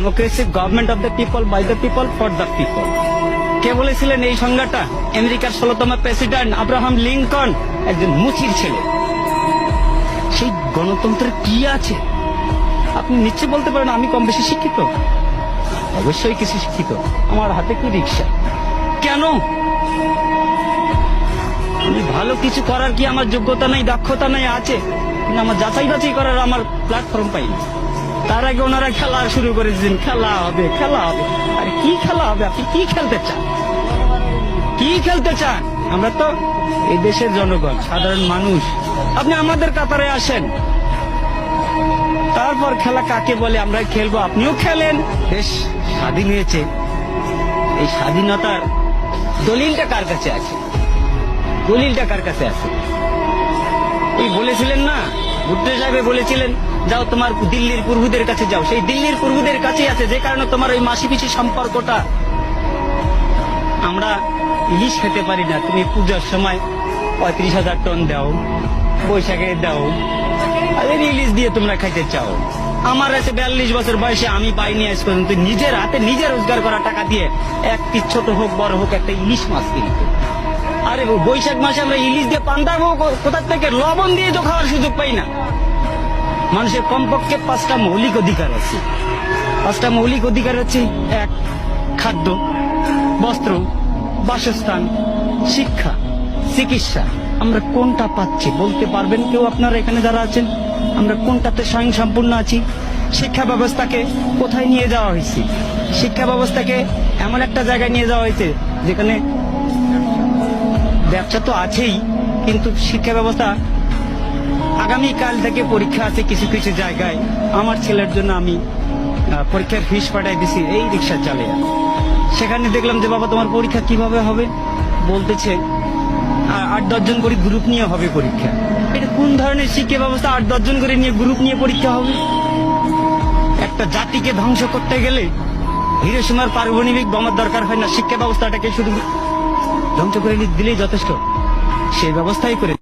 Democracy government of the people, by the people, for the people. কে বলেছিলেন এই সংজ্ঞাটা? আমেরিকার 16তম প্রেসিডেন্ট আব্রাহাম লিঙ্কন, একজন মুচির ছেলে। সেই গণতন্ত্রের কি আছে? আপনি নিশ্চয় বলতে পারেন আমি কম বেশি শিক্ষিত। অবশ্যই কিছু শিক্ষিত। আমার হাতে কি রিক্সা? কেন? আমি ভালো কিছু করার কি আমার যোগ্যতা নাই, দক্ষতা নাই? আছে, কিন্তু আমার যাচাই বাছাই করার আমার প্ল্যাটফর্ম পাইনি। তার আগে ওনারা খেলা শুরু করে দিয়েছেন, খেলা হবে, খেলা হবে। আরে কি খেলা হবে? আপনি কি খেলতে চান? কি খেলতে চান? আমরা তো এই দেশের জনগণ, সাধারণ মানুষ। আপনি আমাদের কাতারে আসেন, তারপর খেলা কাকে বলে আমরা খেলবো। আপনিও খেলেন। দেশ স্বাধীন হয়েছে, এই স্বাধীনতার দলিলটা কার কাছে আছে? দলিলটা কার কাছে আছে? এই বলেছিলেন না, ভুট্টো সাহেব বলেছিলেন, যাও তোমার দিল্লির প্রভুদের কাছে যাও। সেই দিল্লির প্রভুদের কাছেই আছে, যে কারণে তোমার ওই মাসি পিসি সম্পর্কটা। আমরা ইলিশ খেতে পারি না, তুমি পূজার সময় 35,000 টন দাও, বৈশাখে দাও, আর ইলিশ দিয়ে তোমরা খাইতে চাও। আমার আছে 42 বছর বয়সে, আমি পাইনি আজ পর্যন্ত নিজের হাতে নিজে রোজগার করা টাকা দিয়ে এক পিস ছোট হোক বড় হোক একটা ইলিশ মাছ কিনতে। আরে বৈশাখ মাসে আমরা ইলিশ দিয়ে পান্তাবো কোথা থেকে? লবণ দিয়ে তো খাওয়ার সুযোগ পাই না। মানুষের কমপক্ষে 5টা মৌলিক অধিকার আছে। 5টা মৌলিক অধিকার হচ্ছে: 1, খাদ্য, বস্ত্র, বাসস্থান, শিক্ষা, চিকিৎসা। আমরা কোনটা পাচ্ছি বলতে পারবেন কেউ? আপনারা এখানে যারা আছেন, আমরা কোনটাতে স্বয়ং সম্পূর্ণ আছি? শিক্ষা ব্যবস্থাকে কোথায় নিয়ে যাওয়া হয়েছে? শিক্ষা ব্যবস্থাকে এমন একটা জায়গায় নিয়ে যাওয়া হয়েছে যেখানে ব্যবসা তো আছেই, কিন্তু শিক্ষা ব্যবস্থা আগামীকাল থেকে পরীক্ষা আছে কিছু কিছু জায়গায়। আমার ছেলের জন্য আমি পরীক্ষার ফিস পাঠাই দিছি এই রিক্সা চালিয়ে। সেখানে দেখলাম যে বাবা তোমার পরীক্ষা কিভাবে হবে? বলতেছে 8-10 জন করে গ্রুপ নিয়ে হবে পরীক্ষা। এটা কোন ধরনের শিক্ষা ব্যবস্থা? 8-10 জন করে নিয়ে গ্রুপ নিয়ে পরীক্ষা হবে? একটা জাতিকে ধ্বংস করতে গেলে হিরোশিমার পারমাণবিক বোমার দরকার হয় না, শিক্ষা ব্যবস্থাটাকে শুধু ধ্বংস করে দিলেই যথেষ্ট। সেই ব্যবস্থাই করে